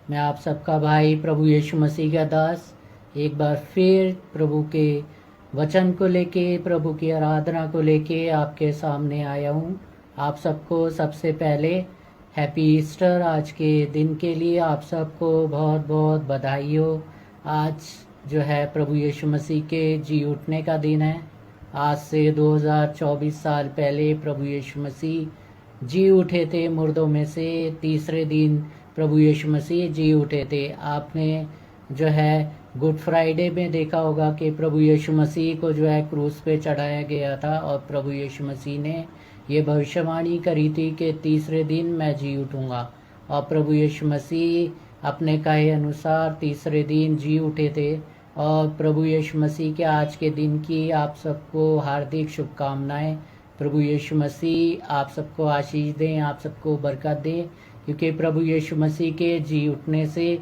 मैं आप सबका भाई प्रभु यीशु मसीह का दास एक बार फिर प्रभु के वचन को लेके, प्रभु की आराधना को लेके आपके सामने आया हूँ। आप सबको सबसे पहले हैप्पी ईस्टर आज के दिन के लिए आप सबको बहुत बहुत बधाई हो। आज जो है प्रभु यीशु मसीह के जी उठने का दिन है। आज से 2024 साल पहले प्रभु यीशु मसीह जी उठे थे मुर्दों में से। तीसरे दिन प्रभु यीशु मसीह जी उठे थे। आपने जो है गुड फ्राइडे में देखा होगा कि प्रभु यीशु मसीह को जो है क्रूस पे चढ़ाया गया था और प्रभु यीशु मसीह ने ये भविष्यवाणी करी थी कि तीसरे दिन मैं जी उठूँगा, और प्रभु यीशु मसीह अपने कहे अनुसार तीसरे दिन जी उठे थे। और प्रभु यीशु मसीह के आज के दिन की आप सबको हार्दिक शुभकामनाएं। प्रभु यीशु मसीह आप सबको आशीष दें, आप सबको बरकत दें, क्योंकि प्रभु यीशु मसीह के जी उठने से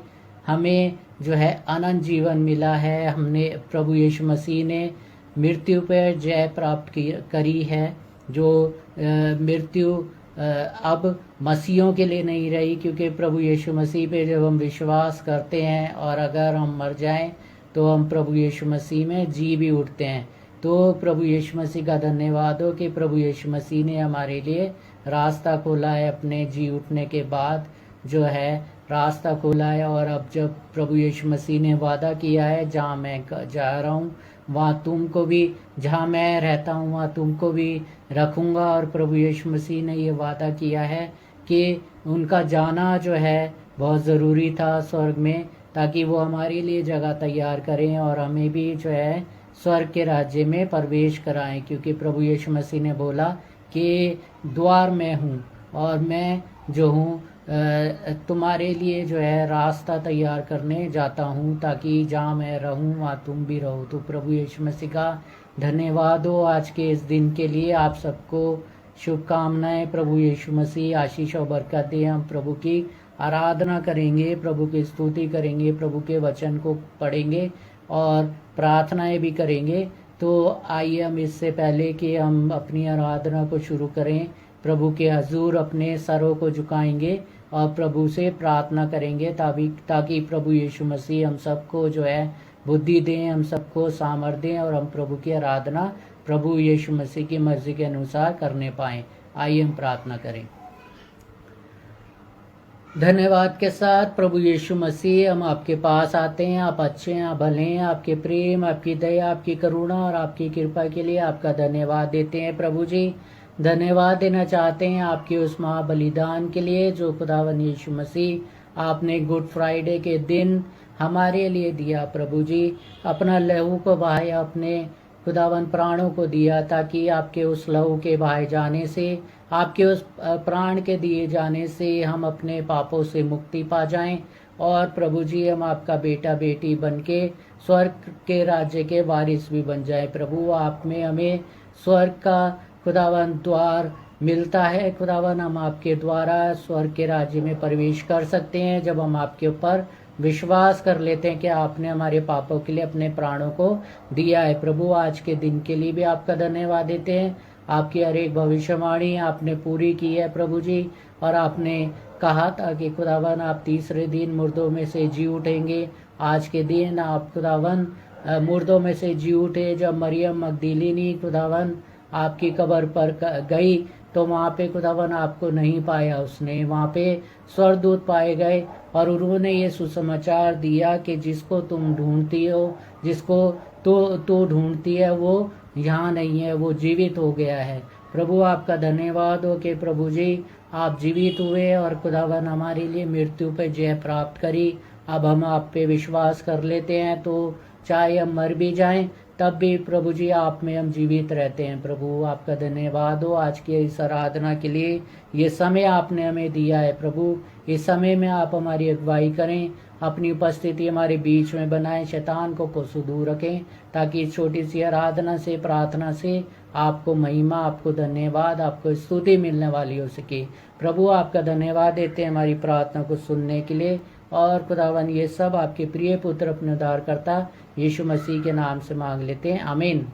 हमें जो है अनंत जीवन मिला है। हमने प्रभु यीशु मसीह ने मृत्यु पर जय प्राप्त करी है। जो मृत्यु अब मसीहों के लिए नहीं रही, क्योंकि प्रभु यीशु मसीह पे जब हम विश्वास करते हैं और अगर हम मर जाएं तो हम प्रभु यीशु मसीह में जी भी उठते हैं। तो प्रभु यीशु मसीह का धन्यवाद हो कि प्रभु यीशु मसीह ने हमारे लिए रास्ता खोला है। अपने जी उठने के बाद जो है रास्ता खोला है। और अब जब प्रभु यीशु मसीह ने वादा किया है, जहाँ मैं जा रहा हूँ वहाँ तुमको भी, जहाँ मैं रहता हूँ वहाँ तुमको भी रखूँगा। और प्रभु यीशु मसीह ने ये वादा किया है कि उनका जाना जो है बहुत ज़रूरी था स्वर्ग में, ताकि वो हमारे लिए जगह तैयार करें और हमें भी जो है स्वर्ग के राज्य में प्रवेश कराएं। क्योंकि प्रभु यीशु मसीह ने बोला कि द्वार मैं हूँ और मैं जो हूँ तुम्हारे लिए जो है रास्ता तैयार करने जाता हूँ, ताकि जहाँ मैं रहूँ वहाँ तुम भी रहो। तो प्रभु यीशु मसीह का धन्यवाद हो आज के इस दिन के लिए। आप सबको शुभकामनाएं। प्रभु यीशु मसीह आशीष और बरकत दे। हम प्रभु की आराधना करेंगे, प्रभु की स्तुति करेंगे, प्रभु के वचन को पढ़ेंगे और प्रार्थनाएं भी करेंगे। तो आइए हम इससे पहले कि हम अपनी आराधना को शुरू करें, प्रभु के हजूर अपने सरों को झुकाएंगे और प्रभु से प्रार्थना करेंगे, ताकि प्रभु यीशु मसीह हम सबको जो है बुद्धि दें, हम सबको सामर्थ्य दें और हम प्रभु की आराधना प्रभु यीशु मसीह की मर्जी के अनुसार करने पाएं। आइए हम प्रार्थना करें। धन्यवाद के साथ प्रभु यीशु मसीह हम आपके पास आते हैं। आप अच्छे हैं, आप भले हैं। आपके प्रेम, आपकी दया, आपकी करुणा और आपकी कृपा के लिए आपका धन्यवाद देते हैं। प्रभु जी धन्यवाद देना चाहते हैं आपके उस महाबलिदान के लिए जो खुदावन यीशु मसीह आपने गुड फ्राइडे के दिन हमारे लिए दिया। प्रभु जी अपना लहू को बहाया, अपने खुदावन प्राणों को दिया, ताकि आपके उस लहू के बहाए जाने से, आपके उस प्राण के दिए जाने से हम अपने पापों से मुक्ति पा जाएं और प्रभु जी हम आपका बेटा बेटी बनके स्वर्ग के राज्य के वारिस भी बन जाएं। प्रभु आप में हमें स्वर्ग का खुदावन द्वार मिलता है। खुदावन हम आपके द्वारा स्वर्ग के राज्य में प्रवेश कर सकते हैं जब हम आपके ऊपर विश्वास कर लेते हैं कि आपने हमारे पापों के लिए अपने प्राणों को दिया है। प्रभु आज के दिन के लिए भी आपका धन्यवाद देते हैं। आपकी हर एक भविष्यवाणी आपने पूरी की है प्रभु जी, और आपने कहा था कि खुदावन आप तीसरे दिन मुर्दों में से जी उठेंगे। आज के दिन आप खुदावन मुर्दों में से जी उठे। जब मरियम मगदलीनी खुदावन आपकी कब्र पर गई तो वहाँ पे खुदावन आपको नहीं पाया उसने, वहाँ पे स्वर्गदूत पाए गए और उन्होंने ये सुसमाचार दिया कि जिसको तुम ढूंढती हो, जिसको तो ढूंढती है, वो यहाँ नहीं है, वो जीवित हो गया है। प्रभु आपका धन्यवाद हो कि प्रभु जी आप जीवित हुए और खुदावन हमारे लिए मृत्यु पर जय प्राप्त करी। अब हम आप पे विश्वास कर लेते हैं तो चाहे हम मर भी जाएं तब भी प्रभु जी आप में हम जीवित रहते हैं। प्रभु आपका धन्यवाद हो आज की इस आराधना के लिए। ये समय आपने हमें दिया है प्रभु, इस समय में आप हमारी अगुवाई करें, अपनी उपस्थिति हमारे बीच में बनाएं, शैतान को कोसों दूर रखें, ताकि इस छोटी सी आराधना से, प्रार्थना से आपको महिमा, आपको धन्यवाद, आपको स्तुति मिलने वाली हो सके। प्रभु आपका धन्यवाद देते हैं हमारी प्रार्थना को सुनने के लिए। और खुदावन ये सब आपके प्रिय पुत्र अपने उद्धारकर्ता यीशु मसीह के नाम से मांग लेते हैं, आमीन।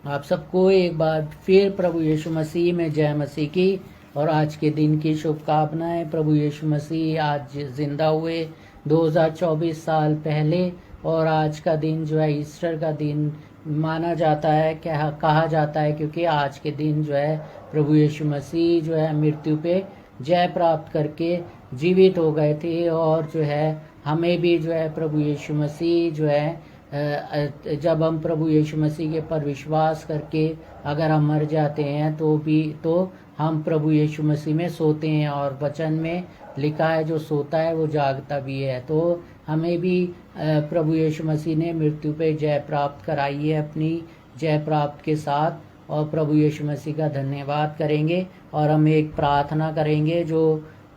आप सबको एक बार फिर प्रभु यीशु मसीह में जय मसीह की। और आज के दिन की शुभकामनाएं। प्रभु यीशु मसीह आज जिंदा हुए 2024 साल पहले, और आज का दिन जो है ईस्टर का दिन माना जाता है, क्या कहा जाता है, क्योंकि आज के दिन जो है प्रभु यीशु मसीह जो है मृत्यु पे जय प्राप्त करके जीवित हो गए थे। और जो है हमें भी जो है प्रभु यीशु मसीह जो है जब हम प्रभु यीशु मसीह के पर विश्वास करके अगर हम मर जाते हैं तो हम प्रभु यीशु मसीह में सोते हैं, और वचन में लिखा है जो सोता है वो जागता भी है। तो हमें भी प्रभु यीशु मसीह ने मृत्यु पे जय प्राप्त कराई है अपनी जय प्राप्त के साथ, और प्रभु यीशु मसीह का धन्यवाद करेंगे। और हम एक प्रार्थना करेंगे जो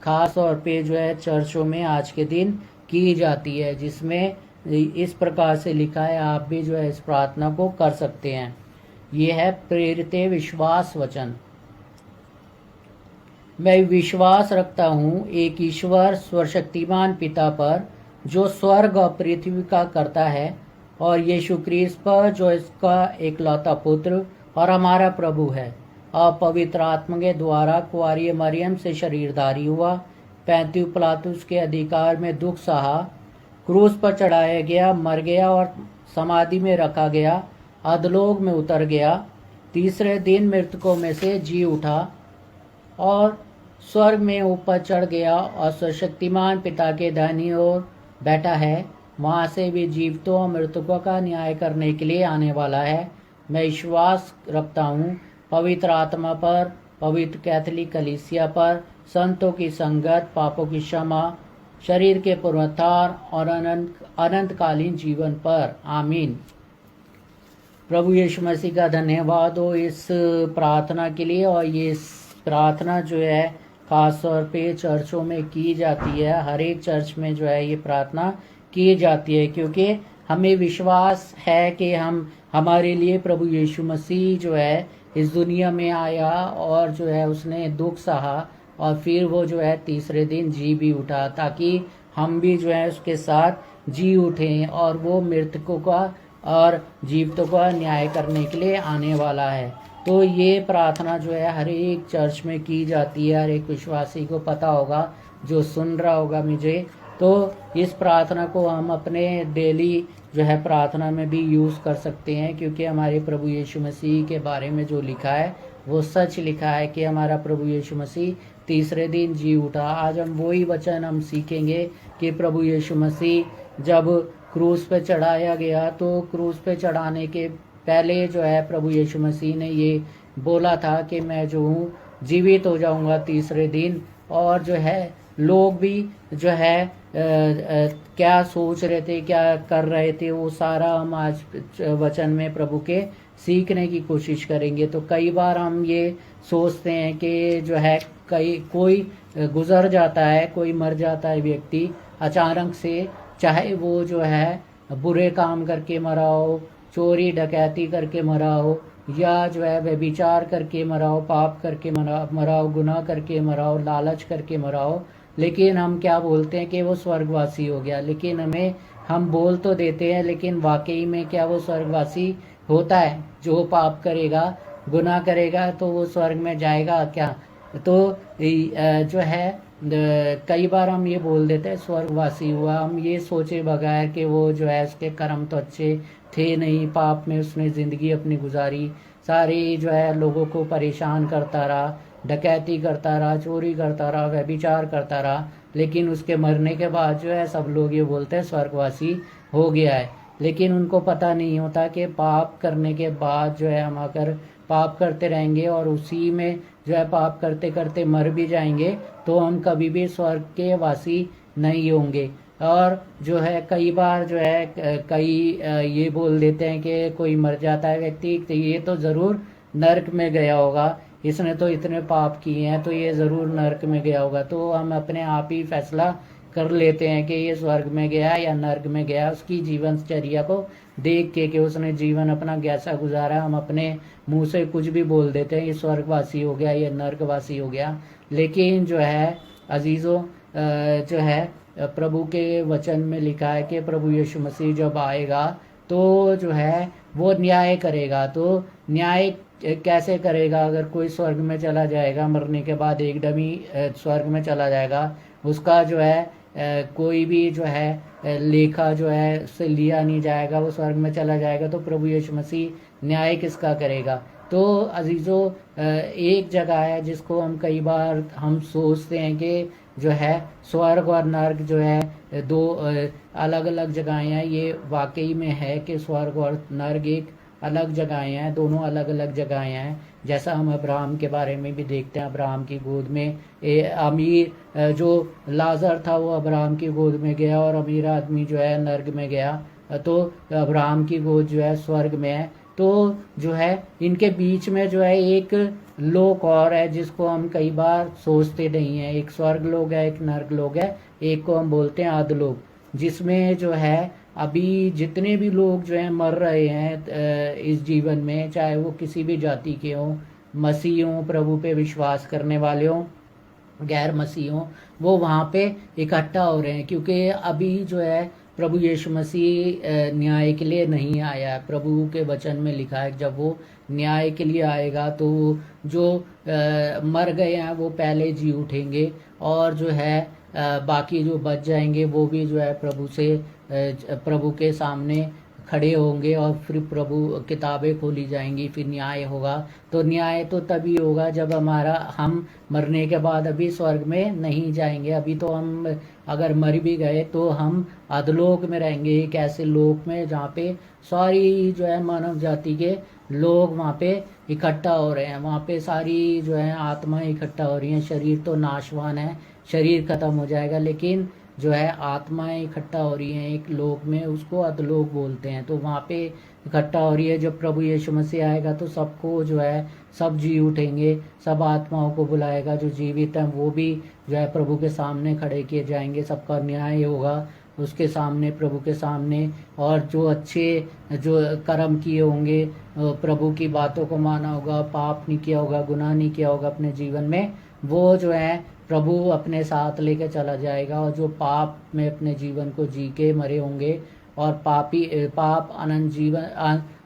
खास तौर पे जो है चर्चों में आज के दिन की जाती है, जिसमें इस प्रकार से लिखा है, आप भी जो है इस प्रार्थना को कर सकते हैं। ये है प्रेरित विश्वास वचन। मैं विश्वास रखता हूँ एक ईश्वर सर्वशक्तिमान पिता पर, जो स्वर्ग और पृथ्वी का करता है, और यीशु ख्रीस्त पर, जो इसका एकलौता पुत्र और हमारा प्रभु है, और पवित्र आत्मा के द्वारा कुंवारी मरियम से शरीरधारी हुआ, पैंतीस पिलातुस के अधिकार में दुख सहा, क्रूस पर चढ़ाया गया, मर गया और समाधि में रखा गया, अधोलोक में उतर गया, तीसरे दिन मृतकों में से जी उठा और स्वर्ग में ऊपर चढ़ गया, और सर्वशक्तिमान पिता के दाहिनी ओर बैठा है, वहाँ से भी जीवितों और मृतकों का न्याय करने के लिए आने वाला है। मैं विश्वास रखता हूँ पवित्र आत्मा पर, पवित्र कैथोलिक कलीसिया पर, संतों की संगत, पापों की क्षमा, शरीर के पुनरुत्थान और अनंतकालीन जीवन पर। आमीन। प्रभु यीशु मसीह का धन्यवाद हो इस प्रार्थना के लिए। और ये प्रार्थना जो है खास तौर पे चर्चों में की जाती है, हर एक चर्च में जो है ये प्रार्थना की जाती है, क्योंकि हमें विश्वास है कि हमारे लिए प्रभु यीशु मसीह जो है इस दुनिया में आया, और जो है उसने दुख सहा, और फिर वो जो है तीसरे दिन जी भी उठा, ताकि हम भी जो है उसके साथ जी उठें, और वो मृतकों का और जीवितों का न्याय करने के लिए आने वाला है। तो ये प्रार्थना जो है हर एक चर्च में की जाती है, हर एक विश्वासी को पता होगा जो सुन रहा होगा मुझे। तो इस प्रार्थना को हम अपने डेली जो है प्रार्थना में भी यूज़ कर सकते हैं, क्योंकि हमारे प्रभु यीशु मसीह के बारे में जो लिखा है वो सच लिखा है कि हमारा प्रभु यीशु मसीह तीसरे दिन जी उठा। आज हम वही वचन हम सीखेंगे कि प्रभु यीशु मसीह जब क्रूस पे चढ़ाया गया, तो क्रूस पे चढ़ाने के पहले जो है प्रभु यीशु मसीह ने ये बोला था कि मैं जो हूँ जीवित हो जाऊँगा तीसरे दिन। और जो है लोग भी जो है क्या सोच रहे थे, क्या कर रहे थे, वो सारा हम आज वचन में प्रभु के सीखने की कोशिश करेंगे। तो कई बार हम ये सोचते हैं कि जो है कोई गुजर जाता है, कोई मर जाता है व्यक्ति अचानक से, चाहे वो जो है बुरे काम करके मरा हो, चोरी डकैती करके मरा हो, या जो है व्यभिचार करके मरा हो, पाप करके मरा हो, गुनाह करके मरा हो, लालच करके मरा हो। लेकिन हम क्या बोलते हैं कि वो स्वर्गवासी हो गया, लेकिन हम बोल तो देते हैं, लेकिन वाकई में क्या वो स्वर्गवासी होता है? जो पाप करेगा, गुनाह करेगा, तो वो स्वर्ग में जाएगा क्या? तो जो है कई बार हम ये बोल देते हैं स्वर्गवासी हुआ, हम ये सोचे बगैर कि वो जो है उसके कर्म तो अच्छे थे नहीं, पाप में उसने ज़िंदगी अपनी गुजारी, सारी जो है लोगों को परेशान करता रहा, डकैती करता रहा, चोरी करता रहा, व्यभिचार करता रहा, लेकिन उसके मरने के बाद जो है सब लोग ये बोलते हैं स्वर्गवासी हो गया है। लेकिन उनको पता नहीं होता कि पाप करने के बाद जो है हम अगर पाप करते रहेंगे और उसी में जो है पाप करते करते मर भी जाएंगे, तो हम कभी भी स्वर्ग के वासी नहीं होंगे। और जो है कई बार जो है कई ये बोल देते हैं कि कोई मर जाता है व्यक्ति, तो ये तो ज़रूर नरक में गया होगा, इसने तो इतने पाप किए हैं तो ये ज़रूर नरक में गया होगा। तो हम अपने आप ही फैसला कर लेते हैं कि ये स्वर्ग में गया या नर्क में गया, उसकी जीवनचर्या को देख के कि उसने जीवन अपना कैसा गुजारा। हम अपने मुंह से कुछ भी बोल देते हैं, ये स्वर्गवासी हो गया, ये नर्कवासी हो गया। लेकिन जो है अजीज़ों, जो है प्रभु के वचन में लिखा है कि प्रभु यीशु मसीह जब आएगा तो जो है वो न्याय करेगा। तो न्याय कैसे करेगा? अगर कोई स्वर्ग में चला जाएगा, मरने के बाद एकदम ही स्वर्ग में चला जाएगा, उसका जो है कोई भी जो है लेखा जो है उससे लिया नहीं जाएगा, वो स्वर्ग में चला जाएगा, तो प्रभु यीशु मसीह न्याय किसका करेगा? तो अजीज़ों, एक जगह है जिसको हम कई बार हम सोचते हैं कि जो है स्वर्ग और नर्क जो है दो अलग अलग जगहें हैं। ये वाकई में है कि स्वर्ग और नर्क एक अलग जगहें हैं, दोनों अलग अलग जगहें हैं। जैसा हम अब्राहम के बारे में भी देखते हैं, अब्राहम की गोद में अमीर जो लाजर था वो अब्राहम की गोद में गया, और अमीर आदमी जो है नर्क में गया। तो अब्राहम की गोद जो है स्वर्ग में है। तो जो है इनके बीच में जो है एक लोक और है जिसको हम कई बार सोचते नहीं हैं। एक स्वर्ग लोक है, एक नर्क लोक है, एक को हम बोलते हैं अधलोक, जिसमें जो है अभी जितने भी लोग जो हैं मर रहे हैं इस जीवन में, चाहे वो किसी भी जाति के हों, मसीह हों, प्रभु पे विश्वास करने वाले हों, गैर मसीह हों, वो वहाँ पे इकट्ठा हो रहे हैं। क्योंकि अभी जो है प्रभु यीशु मसीह न्याय के लिए नहीं आया है। प्रभु के वचन में लिखा है जब वो न्याय के लिए आएगा तो जो मर गए हैं वो पहले जी उठेंगे, और जो है बाकी जो बच जाएंगे वो भी जो है प्रभु के सामने खड़े होंगे, और फिर प्रभु किताबें खोली जाएंगी, फिर न्याय होगा। तो न्याय तो तभी होगा जब हम मरने के बाद अभी स्वर्ग में नहीं जाएंगे। अभी तो हम अगर मर भी गए तो हम अधलोक में रहेंगे, एक ऐसे लोक में जहाँ पे सारी जो है मानव जाति के लोग वहाँ पे इकट्ठा हो रहे हैं। वहाँ पे सारी जो है आत्माएं इकट्ठा हो रही हैं। शरीर तो नाशवान है, शरीर खत्म हो जाएगा, लेकिन जो है आत्माएं इकट्ठा हो रही हैं एक लोक में, उसको अधलोक बोलते हैं। तो वहाँ पे इकट्ठा हो रही है। जब प्रभु यीशु मसीह आएगा तो सबको जो है सब जी उठेंगे, सब आत्माओं को बुलाएगा, जो जीवित हैं वो भी जो है प्रभु के सामने खड़े किए जाएंगे, सबका न्याय होगा उसके सामने, प्रभु के सामने। और जो अच्छे जो कर्म किए होंगे, प्रभु की बातों को माना होगा, पाप नहीं किया होगा, गुनाह नहीं किया होगा अपने जीवन में, वो जो है प्रभु अपने साथ लेके चला जाएगा। और जो पाप में अपने जीवन को जी के मरे होंगे और पाप अनंत जीवन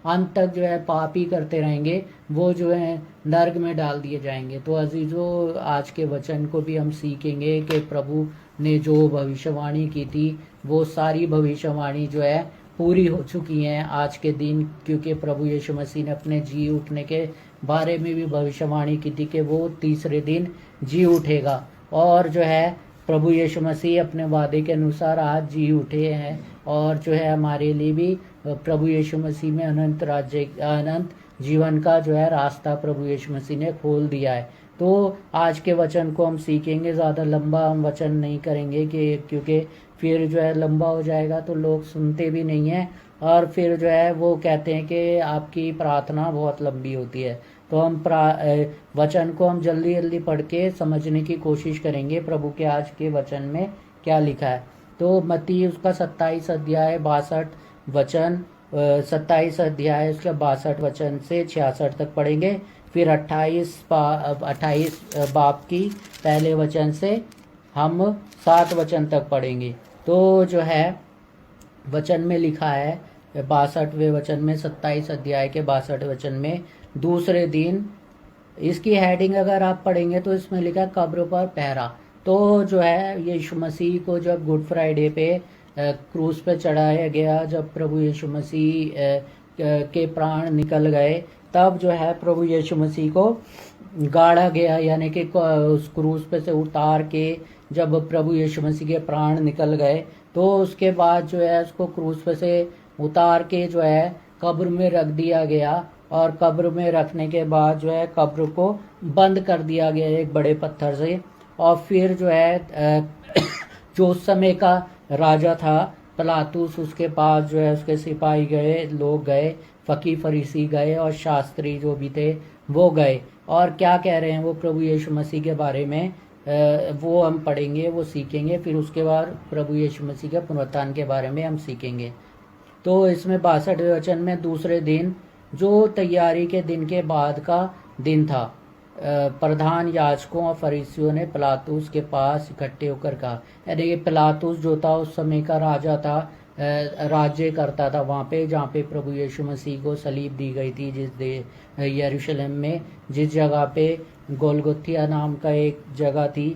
अंत तक जो है पाप ही करते रहेंगे, वो जो है नर्क में डाल दिए जाएंगे। तो अजीजों, आज के वचन को भी हम सीखेंगे कि प्रभु ने जो भविष्यवाणी की थी वो सारी भविष्यवाणी जो है पूरी हो चुकी हैं आज के दिन। क्योंकि प्रभु यीशु मसीह ने अपने जी उठने के बारे में भी भविष्यवाणी की थी कि वो तीसरे दिन जी उठेगा। और जो है प्रभु यीशु मसीह अपने वादे के अनुसार आज जी उठे हैं, और जो है हमारे लिए भी प्रभु यीशु मसीह में अनंत जीवन का जो है रास्ता प्रभु यीशु मसीह ने खोल दिया है। तो आज के वचन को हम सीखेंगे, ज़्यादा लंबा हम वचन नहीं करेंगे क्योंकि फिर जो है लंबा हो जाएगा तो लोग सुनते भी नहीं हैं, और फिर जो है वो कहते हैं कि आपकी प्रार्थना बहुत लंबी होती है। तो हम वचन को हम जल्दी जल्दी पढ़ के समझने की कोशिश करेंगे प्रभु के आज के वचन में क्या लिखा है। तो मत्ती उसका 27 अध्याय 62 वचन 27 अध्याय उसका 62 वचन से 66 तक पढ़ेंगे। फिर 28 बाब की पहले वचन से हम 7 वचन तक पढ़ेंगे। तो जो है वचन में लिखा है 62वें वचन में, 27 अध्याय के 62 वचन में, दूसरे दिन, इसकी हेडिंग अगर आप पढ़ेंगे तो इसमें लिखा है कब्र पर पहरा। तो जो है यीशु मसीह को जब गुड फ्राइडे पे क्रूस पे चढ़ाया गया, जब प्रभु यीशु मसीह के प्राण निकल गए, तब जो है प्रभु यीशु मसीह को गाड़ा गया, यानी कि उस क्रूस पे से उतार के जब प्रभु यीशु मसीह के प्राण निकल गए तो उसके बाद जो है उसको क्रूस पे से उतार के जो है कब्र में रख दिया गया। और कब्र में रखने के बाद जो है कब्र को बंद कर दिया गया एक बड़े पत्थर से। और फिर जो है जो उस समय का राजा था पिलातुस, उसके पास जो है उसके सिपाही गए, लोग गए, फकी फरीसी गए और शास्त्री जो भी थे वो गए, और क्या कह रहे हैं वो प्रभु यीशु मसीह के बारे में वो हम पढ़ेंगे, वो सीखेंगे। फिर उसके बाद प्रभु यीशु मसीह के पुनरुत्थान के बारे में हम सीखेंगे। तो इसमें 62वें वचन में, दूसरे दिन जो तैयारी के दिन के बाद का दिन था, प्रधान याजकों और फरीसियों ने पिलातुस के पास इकट्ठे होकर कहा, यानी कि पिलातुस जो था उस समय का राजा था, राज्य करता था वहाँ पे, जहाँ पे प्रभु यीशु मसीह को सलीब दी गई थी, यरूशलेम में, जिस जगह पे गोलगुथिया नाम का एक जगह थी,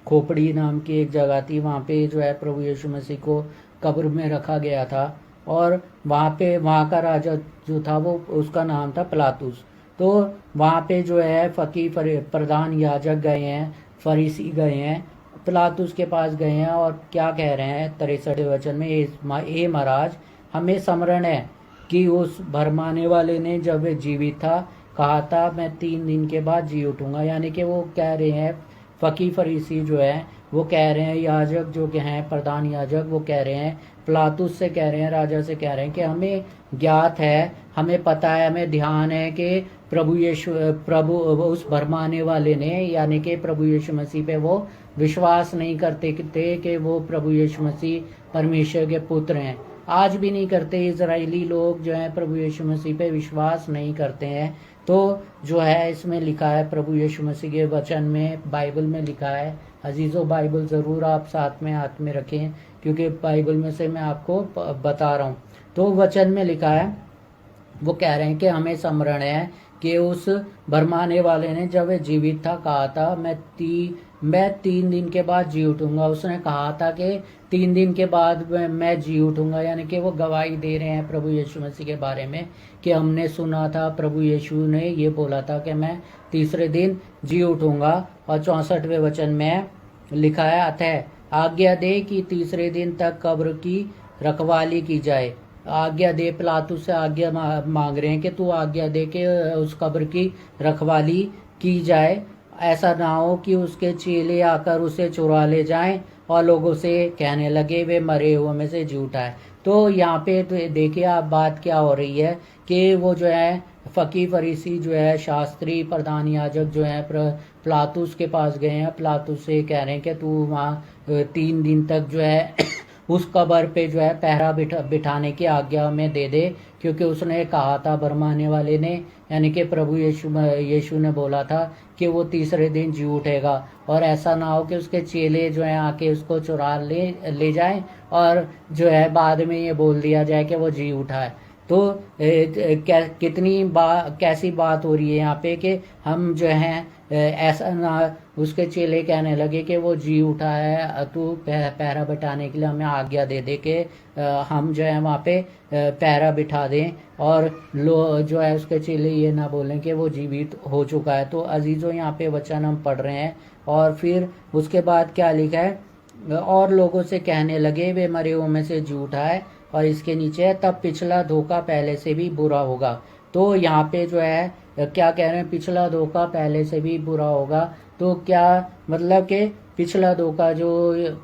खोपड़ी नाम की एक जगह थी, वहाँ पे जो है प्रभु यीशु मसीह को कब्र में रखा गया था। और वहाँ पे वहाँ का राजा जो था वो उसका नाम था पिलातुस। तो वहाँ पे जो है प्रधान याजक गए हैं, फरीसी गए हैं, पिलातुस के पास गए हैं और क्या कह रहे हैं 63वें वचन में, ए महाराज, हमें स्मरण है कि उस भरमाने वाले ने जब वे जीवित था कहा था मैं 3 दिन के बाद जी उठूंगा। यानी कि वो कह रहे हैं, फरीसी जो है वो कह रहे हैं, याजक जो के हैं प्रधान याजक, वो कह रहे हैं, पिलातुस से कह रहे हैं, राजा से कह रहे हैं कि हमें ज्ञात है, हमें पता है, हमें ध्यान है कि प्रभु उस भरमाने वाले ने, यानी कि प्रभु यीशु मसीह पे वो विश्वास नहीं करते थे कि वो प्रभु यीशु मसीह परमेश्वर के पुत्र हैं। आज भी नहीं करते, इजराइली लोग जो हैं प्रभु यीशु मसीह पे विश्वास नहीं करते हैं। तो जो है इसमें लिखा है, प्रभु यीशु मसीह के वचन में, बाइबल में लिखा है, अजीज़ों बाइबल ज़रूर आप साथ में हाथ में रखें, क्योंकि बाइबल में से मैं आपको बता रहा हूँ। तो वचन में लिखा है, वो कह रहे हैं कि हमें स्मरण है कि उस भरमाने वाले ने जब वह जीवित था कहा था मैं 3 दिन के बाद जी उठूंगा। उसने कहा था कि 3 दिन के बाद मैं जी उठूंगा, यानी कि वो गवाही दे रहे हैं प्रभु यीशु मसीह के बारे में कि हमने सुना था, प्रभु यीशु ने ये बोला था कि मैं तीसरे दिन जी उठूंगा। और 64वें वचन में लिखा है, अतः आज्ञा दे कि तीसरे दिन तक कब्र की रखवाली की जाए। आज्ञा दे, पिलातुस से आज्ञा मांग रहे हैं कि तू आज्ञा दे कि उस कब्र की रखवाली की जाए, ऐसा ना हो कि उसके चेले आकर उसे चुरा ले जाएं और लोगों से कहने लगे वे मरे हुए में से जी उठा है। तो यहाँ पे तो देखिए आप बात क्या हो रही है कि वो जो है फरीसी जो है, शास्त्री प्रधान याजक जो है पिलातुस के पास गए हैं, पिलातुस से कह रहे हैं कि तू वहाँ 3 दिन तक जो है उस कब्र पे जो है पहरा बिठाने की आज्ञा में दे दे, क्योंकि उसने कहा था भरमाने वाले ने, यानी कि प्रभु यीशु ने बोला था कि वो तीसरे दिन जी उठेगा। और ऐसा ना हो कि उसके चेले जो है आके उसको चुरा ले जाएं और जो है बाद में ये बोल दिया जाए कि वो जी उठा है। तो कैसी बात हो रही है यहाँ पे कि हम जो हैं ऐसा ना, उसके चेले कहने लगे कि वो जी उठा है, तू पहरा बिठाने के लिए हमें आज्ञा दे दे कि हम जो है वहाँ पे पहरा बिठा दें, और जो है उसके चेले ये ना बोलें कि वो जीवित हो चुका है। तो अजीज़ों यहाँ पे वचन हम पढ़ रहे हैं, और फिर उसके बाद क्या लिखा है, और लोगों से कहने लगे वे मरे हुए में से जी उठा है, और इसके नीचे है तब पिछला धोखा पहले से भी बुरा होगा। तो यहाँ पे जो है क्या कह रहे हैं, पिछला धोखा पहले से भी बुरा होगा। तो क्या मतलब कि पिछला धोखा जो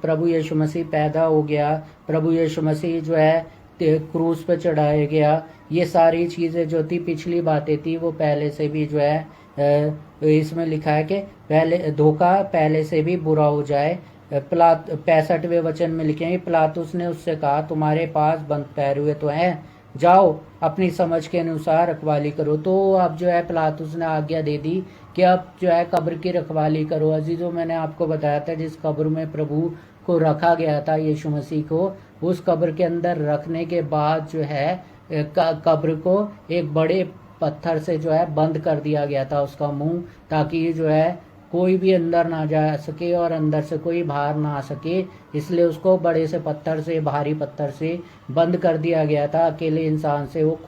प्रभु यीशु मसीह पैदा हो गया, प्रभु यीशु मसीह जो है क्रूस पर चढ़ाया गया, ये सारी चीज़ें जो थी पिछली बातें थी वो पहले से भी जो है इसमें लिखा है कि पहले धोखा पहले से भी बुरा हो जाए। 65वें वचन में लिखे हैं, पिलातुस ने उससे कहा तुम्हारे पास बंद पैर हुए तो हैं, जाओ अपनी समझ के अनुसार रखवाली करो। तो अब जो है पिलातुस ने आज्ञा दे दी कि अब जो है कब्र की रखवाली करो। अजीजों, मैंने आपको बताया था जिस कब्र में प्रभु को रखा गया था यीशु मसीह को, उस कब्र के अंदर रखने के बाद जो है कब्र को एक बड़े पत्थर से जो है बंद कर दिया गया था उसका मुंह, ताकि जो है कोई भी अंदर ना जा सके और अंदर से कोई बाहर ना आ सके, इसलिए उसको बड़े से पत्थर से, भारी पत्थर से बंद कर दिया गया था। अकेले इंसान से वो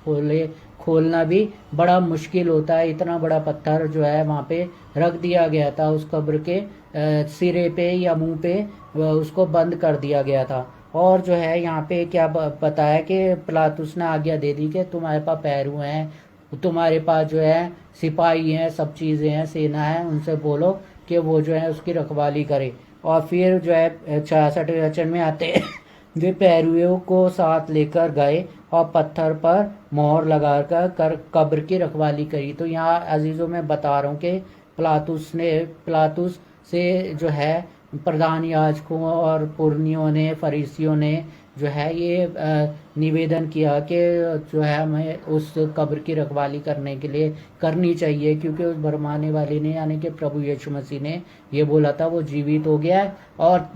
खोलना भी बड़ा मुश्किल होता है, इतना बड़ा पत्थर जो है वहाँ पे रख दिया गया था, उस कब्र के सिरे पे या मुंह पे उसको बंद कर दिया गया था। और जो है यहाँ पे क्या बताया कि पिलातुस ने आज्ञा दे दी कि तुम्हारे पास पैर हुए हैं, तुम्हारे पास जो है सिपाही हैं, सब चीज़ें हैं, सेना है, उनसे बोलो कि वो जो है उसकी रखवाली करे। और फिर जो है 66वें वचन में आते वे पैरुओं को साथ लेकर गए और पत्थर पर मोहर लगा कर कब्र की रखवाली करी। तो यहाँ अजीज़ों में बता रहा हूँ कि पिलातुस से जो है प्रधान याजकों और पुरनियों ने, फरीसियों ने जो है ये निवेदन किया कि जो है हमें उस कब्र की रखवाली करने के लिए करनी चाहिए, क्योंकि उस भरमाने वाले ने यानी कि प्रभु यीशु मसीह ने ये बोला था वो जीवित हो गया है, और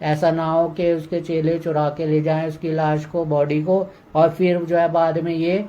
ऐसा ना हो कि उसके चेले चुरा के ले जाएं उसकी लाश को, बॉडी को, और फिर जो है बाद में ये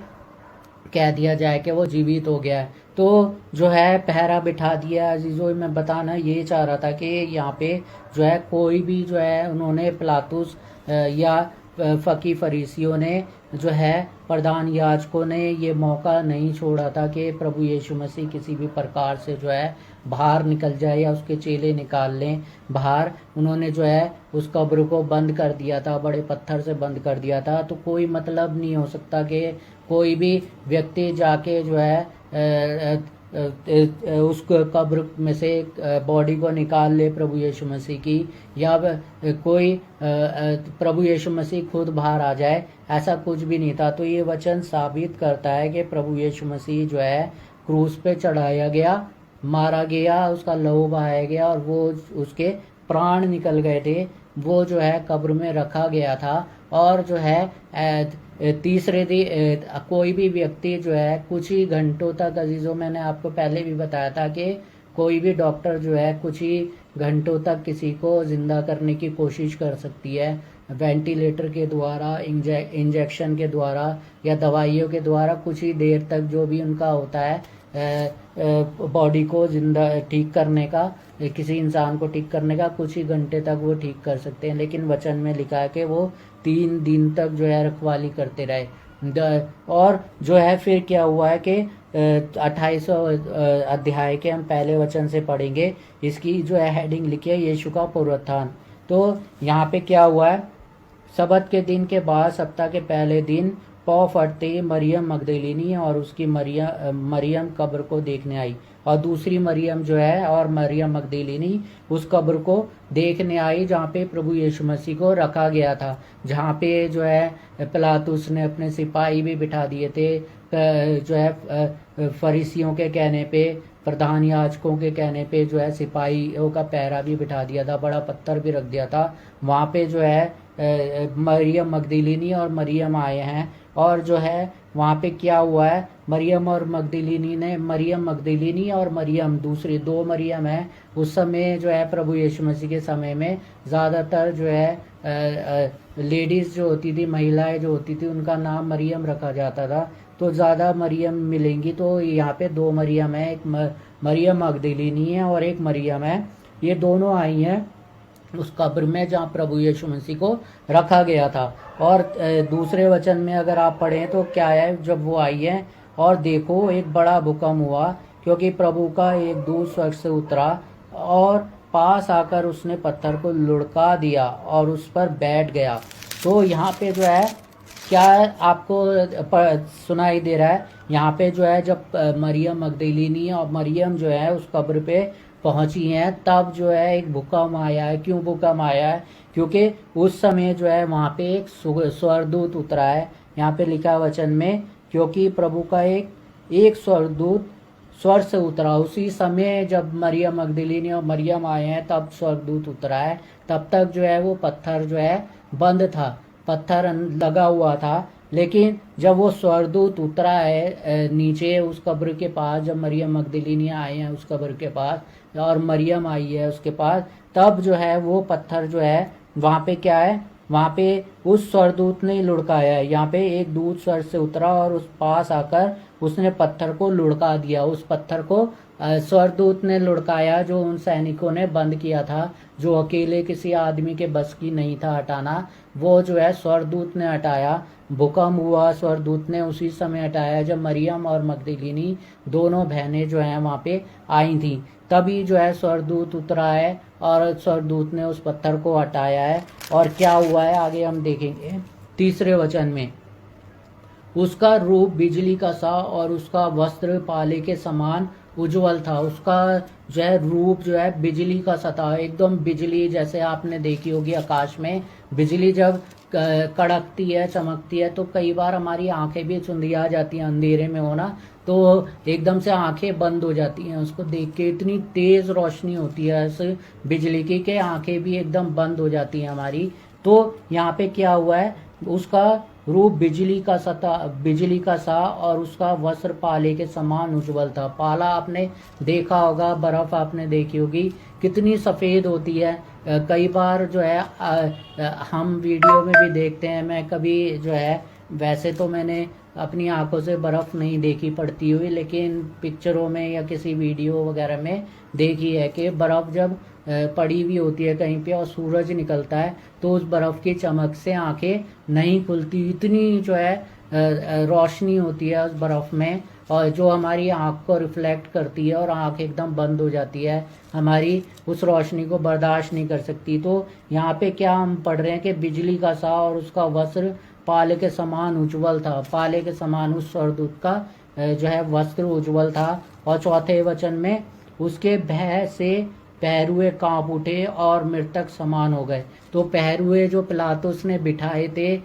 कह दिया जाए कि वो जीवित हो गया है। तो जो है पहरा बिठा दिया। अजीजों, मैं बताना ये चाह रहा था कि यहाँ पे जो है कोई भी जो है उन्होंने पिलातुस या फकी फरीसियों ने जो है प्रधान याजकों ने ये मौका नहीं छोड़ा था कि प्रभु यीशु मसीह किसी भी प्रकार से जो है बाहर निकल जाए या उसके चेले निकाल लें बाहर। उन्होंने जो है उस कब्र को बंद कर दिया था, बड़े पत्थर से बंद कर दिया था। तो कोई मतलब नहीं हो सकता कि कोई भी व्यक्ति जाके जो है उस कब्र में से बॉडी को निकाल ले प्रभु यीशु मसीह की, या कोई प्रभु यीशु मसीह खुद बाहर आ जाए, ऐसा कुछ भी नहीं था। तो ये वचन साबित करता है कि प्रभु यीशु मसीह जो है क्रूस पे चढ़ाया गया, मारा गया, उसका लहू बहाया गया और वो उसके प्राण निकल गए थे। वो जो है कब्र में रखा गया था, और जो है तीसरे दिन कोई भी व्यक्ति जो है कुछ ही घंटों तक, अजीजों मैंने आपको पहले भी बताया था कि कोई भी डॉक्टर जो है कुछ ही घंटों तक किसी को जिंदा करने की कोशिश कर सकती है, वेंटिलेटर के द्वारा, इंजेक्शन के द्वारा या दवाइयों के द्वारा। कुछ ही देर तक जो भी उनका होता है बॉडी को जिंदा ठीक करने का, किसी इंसान को ठीक करने का, कुछ ही घंटे तक वो ठीक कर सकते हैं। लेकिन वचन में लिखा है कि वो 3 दिन तक जो है रखवाली करते रहे। और जो है फिर क्या हुआ है कि 28 अध्याय के हम पहले वचन से पढ़ेंगे। इसकी जो है हेडिंग लिखी है यीशु का पुनरुत्थान। तो यहाँ पे क्या हुआ है, सबत के दिन के बाद सप्ताह के पहले दिन पौ फटते ही मरियम मगदलीनी और उसकी मरियम कब्र को देखने आई, और दूसरी मरियम जो है और मरियम मगदलीनी उस कब्र को देखने आई जहाँ पे प्रभु यीशु मसीह को रखा गया था, जहाँ पे जो है पिलातुस ने अपने सिपाही भी बिठा दिए थे। जो है फरीसियों के कहने पे, प्रधान याजकों के कहने पे जो है सिपाहियों का पहरा भी बिठा दिया था, बड़ा पत्थर भी रख दिया था। वहाँ पे जो है मरियम मगदलीनी और मरियम आए हैं, और जो है वहाँ पे क्या हुआ है, मरियम मगदलीनी और मरियम, दूसरी 2 मरियम है। उस समय जो है प्रभु यीशु मसीह के समय में ज़्यादातर जो है लेडीज़ जो होती थी, महिलाएं जो होती थी, उनका नाम मरियम रखा जाता था। तो ज़्यादा मरियम मिलेंगी। तो यहाँ पे 2 मरियम है, एक मरियम मगदलीनी है और एक मरियम है। ये दोनों आई हैं उस कब्र में जहाँ प्रभु यीशु मसीह को रखा गया था। और दूसरे वचन में अगर आप पढ़ें तो क्या है, जब वो आई है और देखो एक बड़ा भूकंप हुआ, क्योंकि प्रभु का एक दूत स्वर्ग से उतरा और पास आकर उसने पत्थर को लुढ़का दिया और उस पर बैठ गया। तो यहाँ पे जो है क्या आपको सुनाई दे रहा है, यहाँ पे जो है जब मरियम मगदलीनी और मरियम जो है उस कब्र पे पहुंची हैं, तब जो है एक भूकंप आया है। क्यों भूकंप आया है? क्योंकि उस समय जो है वहाँ पे एक स्वर्गदूत उतरा है। यहाँ पे लिखा वचन में, क्योंकि प्रभु का एक स्वर्गदूत स्वर्ग से उतरा। उसी समय जब मरियम मगदलीनी और मरियम आए हैं तब स्वर्गदूत उतरा है। तब तक जो है वो पत्थर जो है बंद था, पत्थर लगा हुआ था। लेकिन जब वो स्वर्गदूत उतरा है नीचे उस कब्र के पास, जब मरियम मगदलीनी आए हैं उस कब्र के पास और मरियम आई है उसके पास, तब जो है वो पत्थर जो है वहाँ पे क्या है, वहाँ पे उस स्वर्गदूत ने लुढ़काया है। यहाँ पे एक दूत स्वर्ग से उतरा और उस पास आकर उसने पत्थर को लुढ़का दिया। उस पत्थर को स्वर्गदूत ने लुढ़काया जो उन सैनिकों ने बंद किया था, जो अकेले किसी आदमी के बस की नहीं था हटाना। वो जो है स्वर्गदूत ने हटाया। भूकंप हुआ, स्वर्गदूत ने उसी समय हटाया जब मरियम और मगदलीनी दोनों बहनें जो हैं वहाँ पे आई थी। तभी जो है स्वर्गदूत उतरा है और स्वर्गदूत ने उस पत्थर को हटाया है। और क्या हुआ है आगे हम देखेंगे। तीसरे वचन में, उसका रूप बिजली का सा और उसका वस्त्र पाले के समान उज्जवल था। उसका जो है रूप जो है बिजली का सा था, एकदम बिजली जैसे आपने देखी होगी आकाश में बिजली जब कड़कती है, चमकती है, तो कई बार हमारी आंखें भी चुंधिया जाती हैं अंधेरे में होना, तो एकदम से आंखें बंद हो जाती हैं उसको देख के। इतनी तेज रोशनी होती है इस बिजली की कि आंखें भी एकदम बंद हो जाती हैं हमारी। तो यहाँ पे क्या हुआ है, उसका रूप बिजली का सा और उसका वस्त्र पाले के समान उज्जवल था। पाला आपने देखा होगा, बर्फ आपने देखी होगी, कितनी सफ़ेद होती है। कई बार जो है हम वीडियो में भी देखते हैं, मैं कभी जो है, वैसे तो मैंने अपनी आंखों से बर्फ़ नहीं देखी पड़ती हुई, लेकिन पिक्चरों में या किसी वीडियो वगैरह में देखी है कि बर्फ़ जब पड़ी हुई होती है कहीं पे और सूरज निकलता है तो उस बर्फ़ की चमक से आंखें नहीं खुलती। इतनी जो है रोशनी होती है उस बर्फ़ में, और जो हमारी आँख को रिफ्लेक्ट करती है और आँख एकदम बंद हो जाती है, हमारी उस रोशनी को बर्दाश्त नहीं कर सकती। तो यहाँ पे क्या हम पढ़ रहे हैं कि बिजली का सा और उसका वस्त्र पाले के समान उज्जवल था। पाले के समान उस स्वर्गदूत का जो है वस्त्र उज्जवल था। और चौथे वचन में उसके भय से पहरुए कांप उठे और मृतक समान हो गए। तो पहरुए जो पिलातुस ने बिठाए थे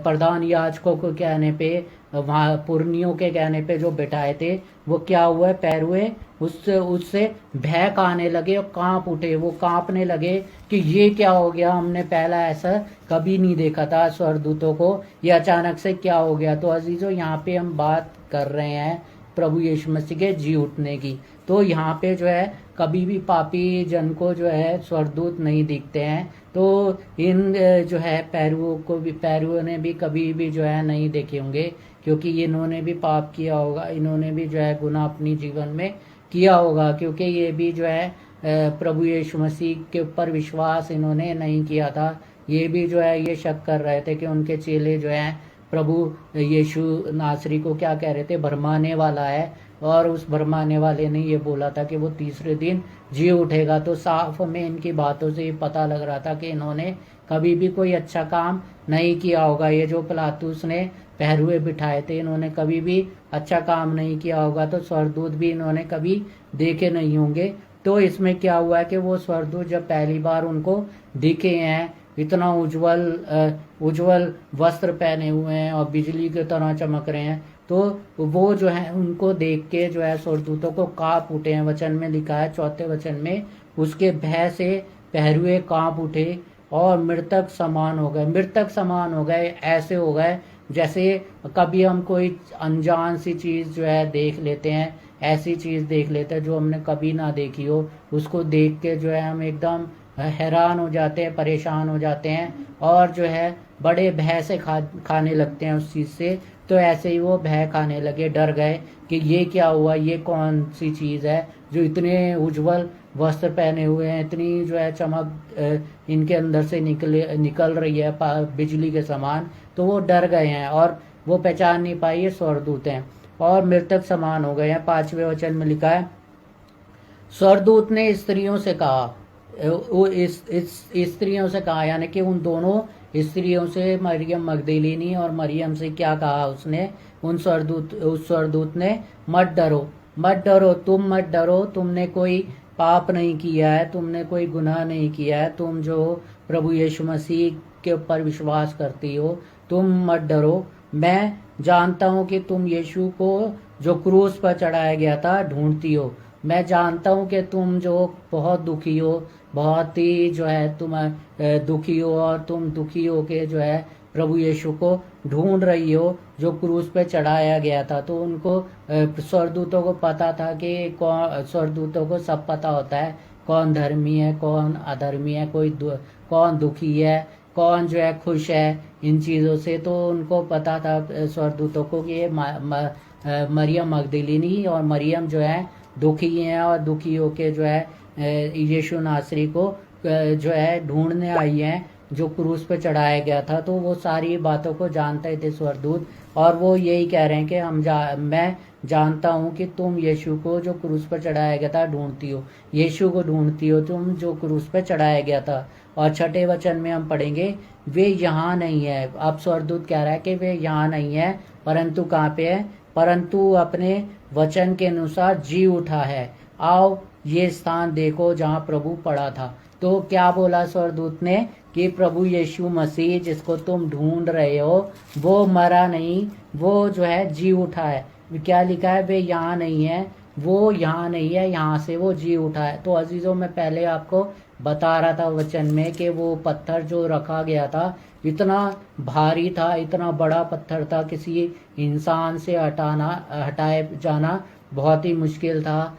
प्रधान याजकों को कहने पे, वहाँ पुरनियों के कहने पे जो बिठाए थे, वो क्या हुआ, पहरुए उससे भय खाने लगे और कांप उठे। वो कांपने लगे कि ये क्या हो गया, हमने पहला ऐसा कभी नहीं देखा था स्वर्गदूतों को, ये अचानक से क्या हो गया। तो अजीजों, यहाँ पे हम बात कर रहे हैं प्रभु यीशु मसीह के जी उठने की। तो यहाँ पे जो है कभी भी पापी जन को जो है स्वर्गदूत नहीं दिखते हैं। तो इन जो है पैरुओं ने भी कभी भी जो है नहीं देखे होंगे, क्योंकि इन्होंने भी पाप किया होगा, इन्होंने भी जो है गुनाह अपनी जीवन में किया होगा, क्योंकि ये भी जो है प्रभु यीशु मसीह के ऊपर विश्वास इन्होंने नहीं किया था। ये भी जो है ये शक कर रहे थे कि उनके चेले जो हैं प्रभु यीशु नासरी को क्या कह रहे थे, भरमाने वाला है। और उस भरमाने वाले ने ये बोला था कि वो तीसरे दिन जी उठेगा। तो साफ में इनकी बातों से ये पता लग रहा था कि इन्होंने कभी भी कोई अच्छा काम नहीं किया होगा। ये जो पिलातुस ने पहरुए बिठाए थे, इन्होंने कभी भी अच्छा काम नहीं किया होगा। तो स्वर्गदूत भी इन्होंने कभी देखे नहीं होंगे। तो इसमें क्या हुआ है कि वो स्वर्गदूत जब पहली बार उनको दिखे हैं, इतना उज्जवल वस्त्र पहने हुए हैं और बिजली की तरह चमक रहे हैं, तो वो जो है उनको देख के जो है स्वर्गदूतों को कांप उठे हैं। वचन में लिखा है चौथे वचन में, उसके भय से पहरुए कांप उठे और मृतक समान हो गए। मृतक समान हो गए, ऐसे हो गए जैसे कभी हम कोई अनजान सी चीज़ जो है देख लेते हैं, ऐसी चीज़ देख लेते हैं जो हमने कभी ना देखी हो, उसको देख के जो है हम एकदम हैरान हो जाते हैं, परेशान हो जाते हैं और जो है बड़े भय से खाने लगते हैं उस चीज़ से। तो ऐसे ही वो भय खाने लगे, डर गए कि ये क्या हुआ, ये कौन सी चीज़ है जो इतने उज्जवल वस्त्र पहने हुए हैं, इतनी जो है चमक इनके अंदर से निकल रही है बिजली के समान। तो वो डर गए हैं और वो पहचान नहीं पाई ये स्वर्गदूत हैं और मृतक समान हो गए हैं। 5वें वचन में लिखा है, स्वर्गदूत ने स्त्रियों से कहा, वो इस स्त्रियों से कहा, यानी कि उन दोनों स्त्रियों से, मरियम मगदलीनी और मरियम से क्या कहा उसने, उस स्वर्गदूत ने, मत डरो, तुम मत डरो, तुमने कोई पाप नहीं किया है, तुमने कोई गुनाह नहीं किया है, तुम जो प्रभु यीशु मसीह के ऊपर विश्वास करती हो, तुम मत डरो। मैं जानता हूँ कि तुम यीशु को जो क्रूस पर चढ़ाया गया था ढूंढती हो। मैं जानता हूँ कि तुम जो बहुत दुखी हो, बहुत ही जो है तुम दुखी हो और तुम दुखी हो के जो है प्रभु यीशु को ढूंढ रही हो जो क्रूस पे चढ़ाया गया था। तो उनको स्वर्गदूतों को पता था कि स्वर्गदूतों को सब पता होता है कौन धर्मी है, कौन अधर्मी है, कौन दुखी है, कौन जो है खुश है इन चीज़ों से। तो उनको पता था स्वर्गदूतों को कि ये मरियम मगदलीनी और मरियम जो है दुखी हैं और दुखी होके जो है यीशु नासरी को जो है ढूंढने आई हैं जो क्रूस पे चढ़ाया गया था। तो वो सारी बातों को जानते थे स्वर्गदूत और वो यही कह रहे हैं कि मैं जानता हूँ कि तुम यीशु को जो क्रूस पर चढ़ाया गया था ढूंढती हो, यीशु को ढूंढती हो तुम जो क्रूस पर चढ़ाया गया था। और 6ठे वचन में हम पढ़ेंगे, वे यहाँ नहीं है। अब स्वर्गदूत कह रहा है कि वे यहाँ नहीं है, परंतु कहाँ पे है, परंतु अपने वचन के अनुसार जी उठा है। आओ ये स्थान देखो जहाँ प्रभु पड़ा था। तो क्या बोला स्वर्गदूत ने कि प्रभु यीशु मसीह जिसको तुम ढूंढ रहे हो वो मरा नहीं, वो जो है जी उठा है। क्या लिखा है? वे यहाँ नहीं है, वो यहाँ नहीं है, यहाँ से वो जी उठा है। तो अजीज़ों, मैं पहले आपको बता रहा था वचन में कि वो पत्थर जो रखा गया था इतना भारी था, इतना बड़ा पत्थर था, किसी इंसान से हटाए जाना बहुत ही मुश्किल था।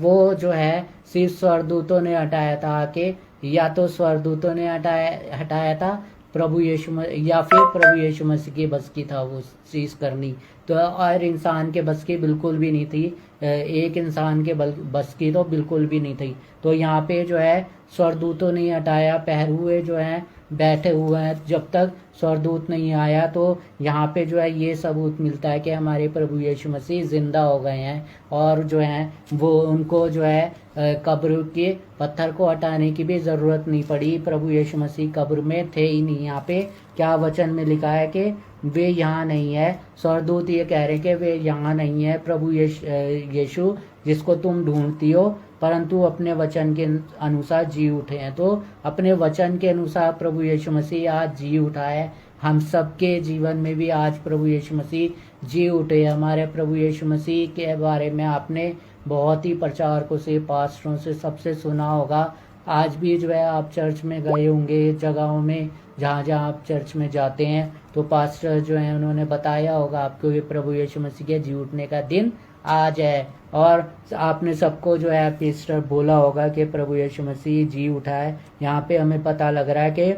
वो जो है सिर्फ स्वर्गदूतों ने हटाया था, कि या तो स्वर्गदूतों ने हटाया था या फिर प्रभु यीशु मसीह के बस की था वो चीज़ करनी। तो और इंसान के बस की बिल्कुल भी नहीं थी, एक इंसान के बस की तो बिल्कुल भी नहीं थी। तो यहाँ पे जो है स्वर्गदूतों ने हटाया, पहरुए जो हैं बैठे हुए हैं जब तक स्वर्गदूत नहीं आया। तो यहाँ पे जो है ये सबूत मिलता है कि हमारे प्रभु यीशु मसीह जिंदा हो गए हैं, और जो है वो उनको जो है कब्र के पत्थर को हटाने की भी ज़रूरत नहीं पड़ी। प्रभु यीशु मसीह कब्र में थे ही नहीं। यहाँ पे क्या वचन में लिखा है कि वे यहाँ नहीं है। स्वर्गदूत ये कह रहे कि वे यहाँ नहीं है, प्रभु यीशु जिसको तुम ढूंढती हो, परंतु अपने वचन के अनुसार जी उठे हैं। तो अपने वचन के अनुसार प्रभु यीशु मसीह आज जी उठा है। हम सबके जीवन में भी आज प्रभु यीशु मसीह जी उठे। हमारे प्रभु यीशु मसीह के बारे में आपने बहुत ही प्रचारकों से, पास्टरों से, सबसे सुना होगा। आज भी जो है आप चर्च में गए होंगे, जगहों में जहाँ जहाँ आप चर्च में जाते हैं, तो पास्टर जो हैं उन्होंने बताया होगा आपको कि प्रभु यीशु मसीह के जी उठने का दिन आज है। और आपने सबको जो है पास्टर बोला होगा कि प्रभु यीशु मसीह जी उठा है। यहाँ पे हमें पता लग रहा है कि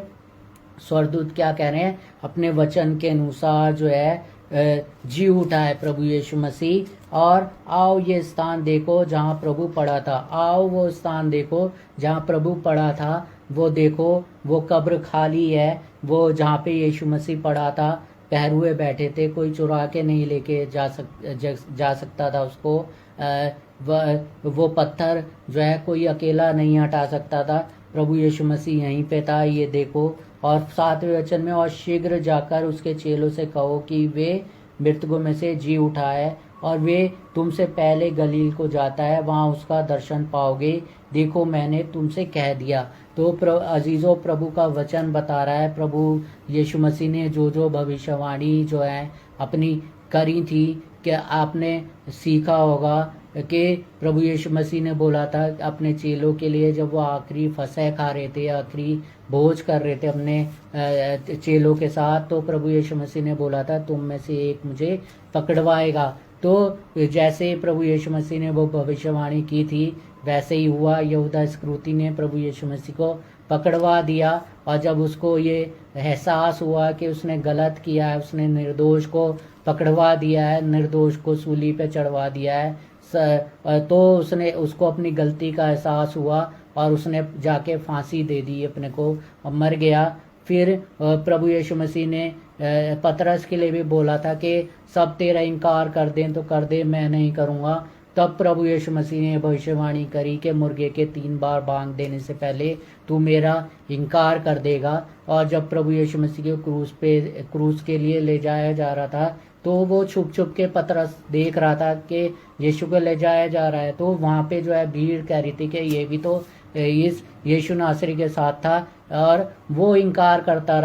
स्वर्गदूत क्या कह रहे हैं, अपने वचन के अनुसार जो है जी उठा है प्रभु यीशु मसीह। और आओ ये स्थान देखो जहाँ प्रभु पड़ा था, आओ वो स्थान देखो जहाँ प्रभु पड़ा था, वो देखो वो कब्र खाली है। वो जहाँ पे यीशु मसीह पड़ा था पहरुए बैठे थे, कोई चुरा के नहीं लेके जा सकता था उसको। वो पत्थर जो है कोई अकेला नहीं हटा सकता था। प्रभु यीशु मसीह यहीं पे था, ये देखो। और 7वें वचन में, और शीघ्र जाकर उसके चेलों से कहो कि वे मृतकों में से जी उठा है, और वे तुमसे पहले गलील को जाता है, वहाँ उसका दर्शन पाओगे। देखो मैंने तुमसे कह दिया। तो अजीज़ों, प्रभु का वचन बता रहा है, प्रभु यीशु मसीह ने जो जो भविष्यवाणी जो है अपनी करी थी, कि आपने सीखा होगा कि प्रभु यीशु मसीह ने बोला था अपने चेलों के लिए, जब वो आखिरी फसह खा रहे थे, आखिरी भोज कर रहे थे अपने चेलों के साथ, तो प्रभु यीशु मसीह ने बोला था तुम में से एक मुझे पकड़वाएगा। तो जैसे प्रभु यीशु मसीह ने वो भविष्यवाणी की थी वैसे ही हुआ। यहूदा इस्करियोती ने प्रभु यीशु मसीह को पकड़वा दिया, और जब उसको ये एहसास हुआ कि उसने गलत किया है, उसने निर्दोष को पकड़वा दिया है, निर्दोष को सूली पे चढ़वा दिया है, तो उसको अपनी गलती का एहसास हुआ और उसने जाके फांसी दे दी अपने को, मर गया। फिर प्रभु यीशु मसीह ने पतरस के लिए भी बोला था कि सब तेरा इनकार कर दें तो कर दे, मैं नहीं करूँगा। तब प्रभु यीशु मसीह ने भविष्यवाणी करी कि मुर्गे के 3 बार बांग देने से पहले तू मेरा इनकार कर देगा। और जब प्रभु यीशु मसीह को क्रूस के लिए ले जाया जा रहा था, तो वो छुप छुप के पतरस देख रहा था कि यीशु को ले जाया जा रहा है। तो वहाँ पे जो है भीड़ कह रही थी कि ये भी तो इस यीशु नासरी के साथ था, और वो इनकार करता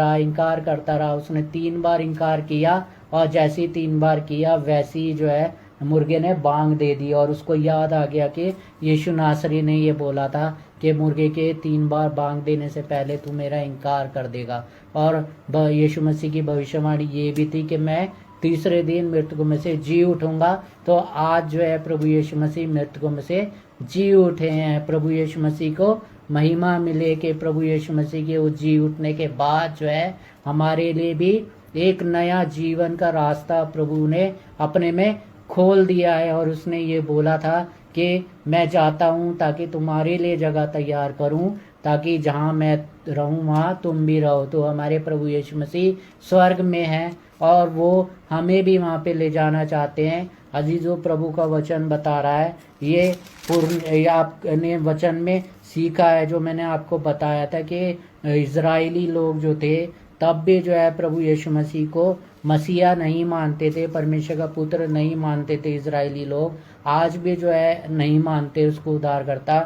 रहा। उसने 3 बार इनकार किया, और जैसे ही 3 बार किया वैसे ही जो है मुर्गे ने बांग दे दी। और उसको याद आ गया कि यीशु नासरी ने ये बोला था कि मुर्गे के 3 बार बांग देने से पहले तू मेरा इनकार कर देगा। और यीशु मसीह की भविष्यवाणी ये भी थी कि मैं तीसरे दिन मृतकों में से जी उठूंगा। तो आज जो है प्रभु यीशु मसीह मृतकों में से जी उठे हैं। प्रभु यीशु मसीह को महिमा मिले कि प्रभु यीशु मसीह के वो जी उठने के बाद जो है हमारे लिए भी एक नया जीवन का रास्ता प्रभु ने अपने में खोल दिया है। और उसने ये बोला था कि मैं जाता हूँ ताकि तुम्हारे लिए जगह तैयार करूँ, ताकि जहाँ मैं रहूँ वहाँ तुम भी रहो। तो हमारे प्रभु यीशु मसीह स्वर्ग में हैं और वो हमें भी वहाँ पे ले जाना चाहते हैं। अजीजों, प्रभु का वचन बता रहा है, ये आपने वचन में सीखा है जो मैंने आपको बताया था कि इजरायली लोग जो थे तब भी जो है प्रभु यीशु मसीह को मसीहा नहीं मानते थे, परमेश्वर का पुत्र नहीं मानते थे इजरायली लोग। आज भी जो है नहीं मानते उसको उद्धारकर्ता,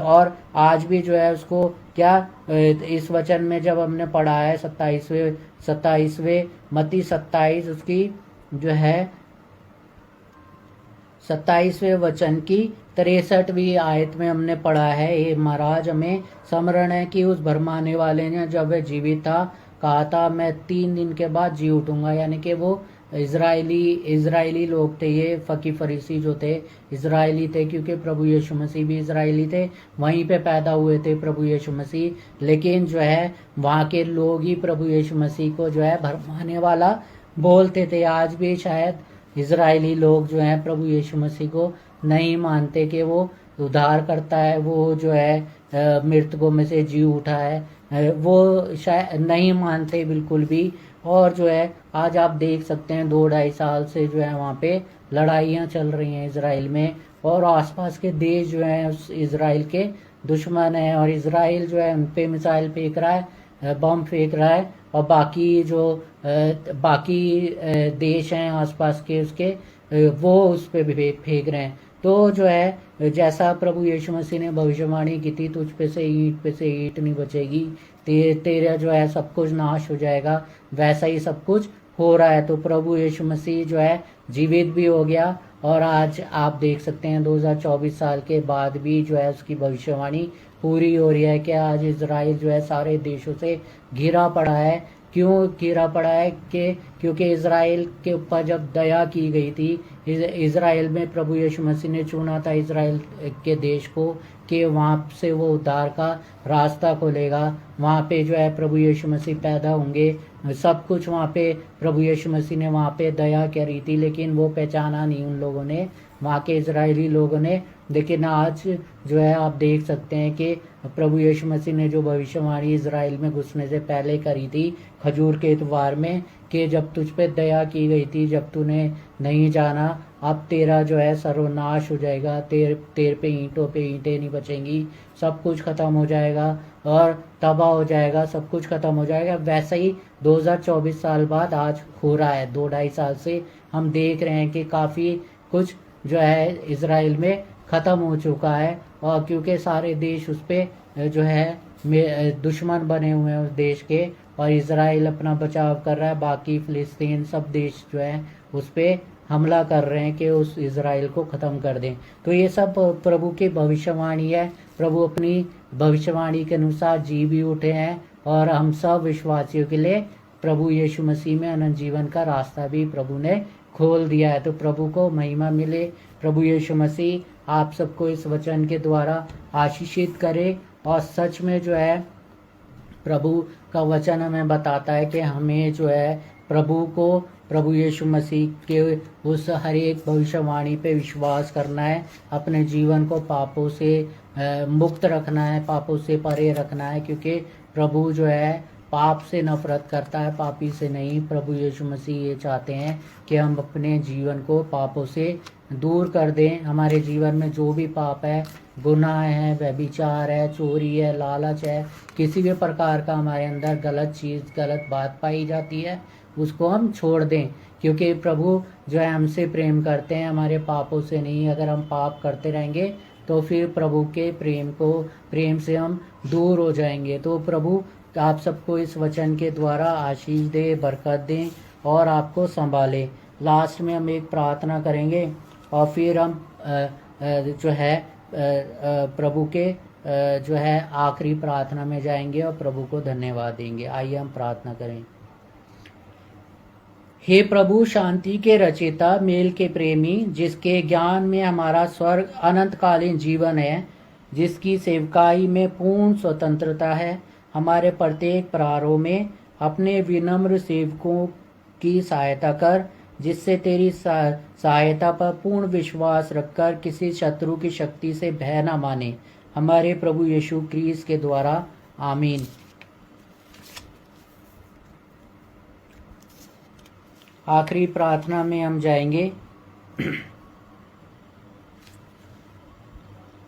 और आज भी जो है उसको क्या इस वचन में जब हमने पढ़ा है 27वें मत्ती 27 उसकी जो है 27वें वचन की 63वीं आयत में हमने पढ़ा है, हे महाराज हमें स्मरण है कि उस भरमाने वाले ने जब वह जीवित था कहा था मैं 3 दिन के बाद जी उठूंगा। यानी कि वो इजरायली लोग थे, ये फकी फरीसी जो थे इजरायली थे, क्योंकि प्रभु यीशु मसीह भी इजरायली थे, वहीं पे पैदा हुए थे प्रभु यीशु मसीह। लेकिन जो है वहाँ के लोग ही प्रभु यीशु मसीह को जो है भरमाने वाला बोलते थे। आज भी शायद इजरायली लोग जो हैं प्रभु यीशु मसीह को नहीं मानते कि वो उद्धार करता है, वो जो है मृतकों में से जी उठा है, वो शायद नहीं मानते बिल्कुल भी। और जो है आज आप देख सकते हैं 2-2.5 साल से जो है वहाँ पे लड़ाइयाँ चल रही हैं इजराइल में, और आसपास के देश जो हैं उस इजराइल के दुश्मन हैं, और इजराइल जो है उन पे मिसाइल फेंक रहा है, बम फेंक रहा है, और बाकी जो बाकी देश हैं आसपास के उसके वो उस पे भी फेंक रहे हैं। तो जो है जैसा प्रभु यीशु मसीह ने भविष्यवाणी की थी, तुझ पे से ईंट नहीं बचेगी, तेरा जो है सब कुछ नाश हो जाएगा, वैसा ही सब कुछ हो रहा है। तो प्रभु यीशु मसीह जो है जीवित भी हो गया, और आज आप देख सकते हैं 2024 साल के बाद भी जो है उसकी भविष्यवाणी पूरी हो रही है कि आज इजराइल जो है सारे देशों से घिरा पड़ा है। क्यों घिरा पड़ा है? क्योंकि इजराइल के ऊपर जब दया की गई थी, इजराइल में प्रभु यीशु मसीह ने चुना था इजराइल के देश को कि वहाँ से वो उद्धार का रास्ता खोलेगा, वहाँ पे जो है प्रभु यीशु मसीह पैदा होंगे, सब कुछ वहाँ पे प्रभु यीशु मसीह ने वहाँ पे दया करी थी, लेकिन वो पहचाना नहीं उन लोगों ने, वहाँ के इजरायली लोगों ने। लेकिन आज जो है आप देख सकते हैं कि प्रभु यीशु मसीह ने जो भविष्यवाणी इजराइल में घुसने से पहले करी थी खजूर के इतवार में, कि जब तुझ पे दया की गई थी, जब तूने नहीं जाना, अब तेरा जो है सर्वनाश हो जाएगा, तेरे पे ईंटों पे ईंटें नहीं बचेंगी, सब कुछ खत्म हो जाएगा और तबाह हो जाएगा, सब कुछ खत्म हो जाएगा। वैसा ही 2024 साल बाद आज हो रहा है। 2-2.5 साल से हम देख रहे हैं कि काफ़ी कुछ जो है इजराइल में ख़त्म हो चुका है, और क्योंकि सारे देश उस पर जो है दुश्मन बने हुए हैं उस देश के, और इजराइल अपना बचाव कर रहा है, बाकी फ़िलिस्तीन सब देश जो है उस पर हमला कर रहे हैं कि उस इजराइल को ख़त्म कर दें। तो ये सब प्रभु की भविष्यवाणी है। प्रभु अपनी भविष्यवाणी के अनुसार जी भी उठे हैं, और हम सब विश्वासियों के लिए प्रभु यीशु मसीह में अनंत जीवन का रास्ता भी प्रभु ने खोल दिया है। तो प्रभु को महिमा मिले। प्रभु यीशु मसीह आप सबको इस वचन के द्वारा आशीषित करे, और सच में जो है प्रभु का वचन हमें बताता है कि हमें जो है प्रभु यीशु मसीह के उस हर एक भविष्यवाणी पे विश्वास करना है, अपने जीवन को पापों से मुक्त रखना है, पापों से परे रखना है, क्योंकि प्रभु जो है पाप से नफरत करता है, पापी से नहीं। प्रभु यीशु मसीह ये चाहते हैं कि हम अपने जीवन को पापों से दूर कर दें। हमारे जीवन में जो भी पाप है, गुनाह है, व्यभिचार है, चोरी है, लालच है, किसी भी प्रकार का हमारे अंदर गलत चीज़, गलत बात पाई जाती है, उसको हम छोड़ दें, क्योंकि प्रभु जो है हमसे प्रेम करते हैं, हमारे पापों से नहीं। अगर हम पाप करते रहेंगे तो फिर प्रभु के प्रेम से हम दूर हो जाएंगे। तो प्रभु आप सबको इस वचन के द्वारा आशीष दे, बरकत दें और आपको संभाले। लास्ट में हम एक प्रार्थना करेंगे, और फिर हम जो है प्रभु के जो है आखिरी प्रार्थना में जाएंगे और प्रभु को धन्यवाद देंगे। आइए हम प्रार्थना करें। हे प्रभु, शांति के रचयिता, मेल के प्रेमी, जिसके ज्ञान में हमारा स्वर्ग अनंतकालीन जीवन है, जिसकी सेवकाई में पूर्ण स्वतंत्रता है, हमारे प्रत्येक प्रारों में अपने विनम्र सेवकों की सहायता कर, जिससे तेरी सहायता पर पूर्ण विश्वास रखकर किसी शत्रु की शक्ति से भय न माने, हमारे प्रभु यीशु क्रीस्त के द्वारा। आमीन। आखिरी प्रार्थना में हम जाएंगे।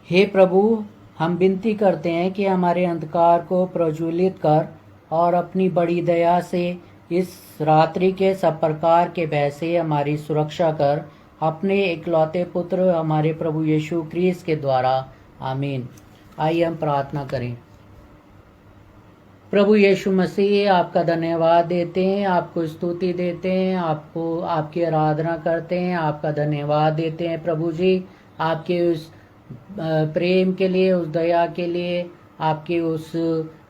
हे प्रभु, हम विनती करते हैं कि हमारे अंधकार को प्रज्वलित कर, और अपनी बड़ी दया से इस रात्रि के सब प्रकार के भय से हमारी सुरक्षा कर, अपने इकलौते पुत्र हमारे प्रभु यीशु क्रीस्त के द्वारा। आमीन। आइए हम प्रार्थना करें। प्रभु यीशु मसीह आपका धन्यवाद देते हैं, आपको स्तुति देते हैं, आपको आपकी आराधना करते हैं, आपका धन्यवाद देते हैं प्रभु जी, आपके उस प्रेम के लिए, उस दया के लिए, आपके उस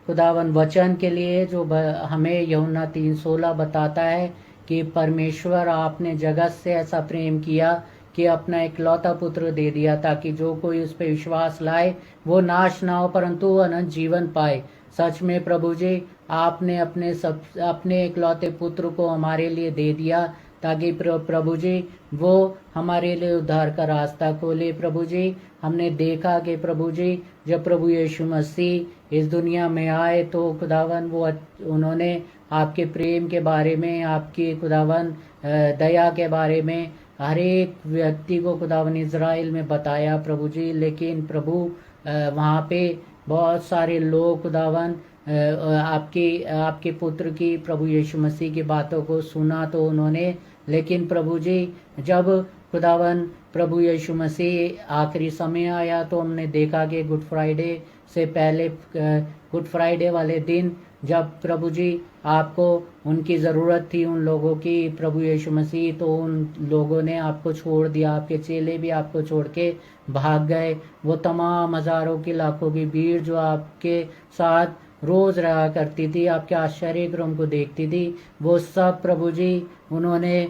खुदावन वचन के लिए जो हमें यूहन्ना 3:16 बताता है कि परमेश्वर आपने जगत से ऐसा प्रेम किया कि अपना इकलौता पुत्र दे दिया ताकि जो कोई उस पर विश्वास लाए वो नाश ना हो परंतु अनंत जीवन पाए। सच में प्रभु जी, आपने अपने इकलौते पुत्र को हमारे लिए दे दिया ताकि प्रभु जी वो हमारे लिए उद्धार का रास्ता खोले। प्रभु जी, हमने देखा कि प्रभु जी जब प्रभु यीशु मसीह इस दुनिया में आए तो खुदावन वो उन्होंने आपके प्रेम के बारे में, आपकी खुदावन दया के बारे में हर एक व्यक्ति को खुदावन इज़राइल में बताया प्रभु जी। लेकिन प्रभु वहाँ पे बहुत सारे लोग खुदावन आपके पुत्र की, प्रभु यीशु मसीह की बातों को सुना तो उन्होंने, लेकिन प्रभु जी जब खुदावन प्रभु यीशु मसीह आखिरी समय आया तो हमने देखा कि गुड फ्राइडे से पहले, गुड फ्राइडे वाले दिन जब प्रभु जी आपको उनकी ज़रूरत थी उन लोगों की, प्रभु यीशु मसीह, तो उन लोगों ने आपको छोड़ दिया, आपके चेले भी आपको छोड़ के भाग गए। वो तमाम हज़ारों की लाखों की भीड़ जो आपके साथ रोज़ रहा करती थी, आपके आश्चर्य क्रम को देखती थी, वो सब प्रभु जी उन्होंने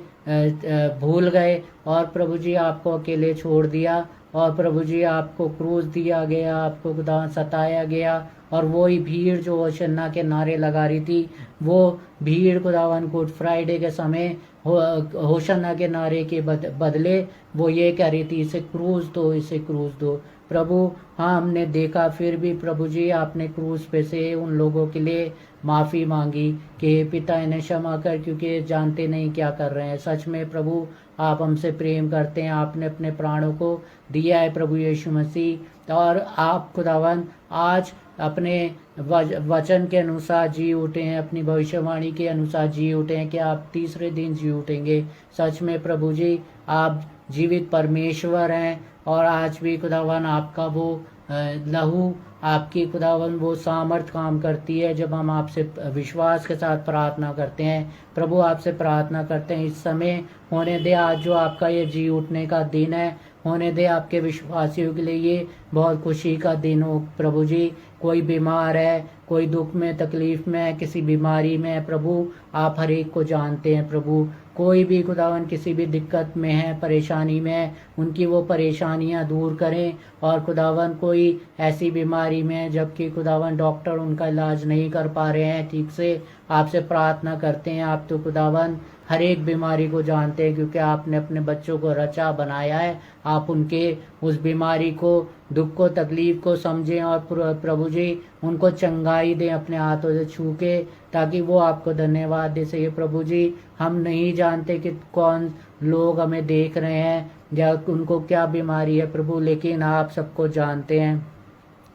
भूल गए और प्रभु जी आपको अकेले छोड़ दिया और प्रभु जी आपको क्रूस दिया गया, आपको खुदा सताया गया। और वही भीड़ जो होशन्ना के नारे लगा रही थी, वो भीड़ खुदावन गुड फ्राइडे के समय होशन्ना के नारे के बदले वो ये कह रही थी इसे क्रूस दो, इसे क्रूस दो। प्रभु हाँ, हमने देखा फिर भी प्रभु जी आपने क्रूस पे से उन लोगों के लिए माफ़ी मांगी कि पिता इन्हें क्षमा कर क्योंकि जानते नहीं क्या कर रहे हैं। सच में प्रभु आप हमसे प्रेम करते हैं, आपने अपने प्राणों को दिया है प्रभु यीशु मसीह, और आप खुदावन आज अपने वचन के अनुसार जी उठे हैं, अपनी भविष्यवाणी के अनुसार जी उठे हैं कि आप तीसरे दिन जी उठेंगे। सच में प्रभु जी आप जीवित परमेश्वर हैं और आज भी खुदावन आपका वो लहू, आपकी खुदावन वो सामर्थ काम करती है जब हम आपसे विश्वास के साथ प्रार्थना करते हैं। प्रभु आपसे प्रार्थना करते हैं इस समय होने दे, आज जो आपका ये जी उठने का दिन है होने दे आपके विश्वासियों के लिए ये बहुत खुशी का दिन हो प्रभु जी। कोई बीमार है, कोई दुख में, तकलीफ में है, किसी बीमारी में है, प्रभु आप हर एक को जानते हैं। प्रभु कोई भी खुदावन किसी भी दिक्कत में है, परेशानी में है, उनकी वो परेशानियां दूर करें। और खुदावन कोई ऐसी बीमारी में है जबकि खुदावन डॉक्टर उनका इलाज नहीं कर पा रहे हैं ठीक से, आपसे प्रार्थना करते हैं। आप तो खुदावन हर एक बीमारी को जानते हैं क्योंकि आपने अपने बच्चों को रचा बनाया है। आप उनके उस बीमारी को, दुख को, तकलीफ को समझें और प्रभु जी उनको चंगाई दें अपने हाथों से छू के, ताकि वो आपको धन्यवाद दे सके। प्रभु जी हम नहीं जानते कि कौन लोग हमें देख रहे हैं या उनको क्या बीमारी है प्रभु, लेकिन आप सबको जानते हैं।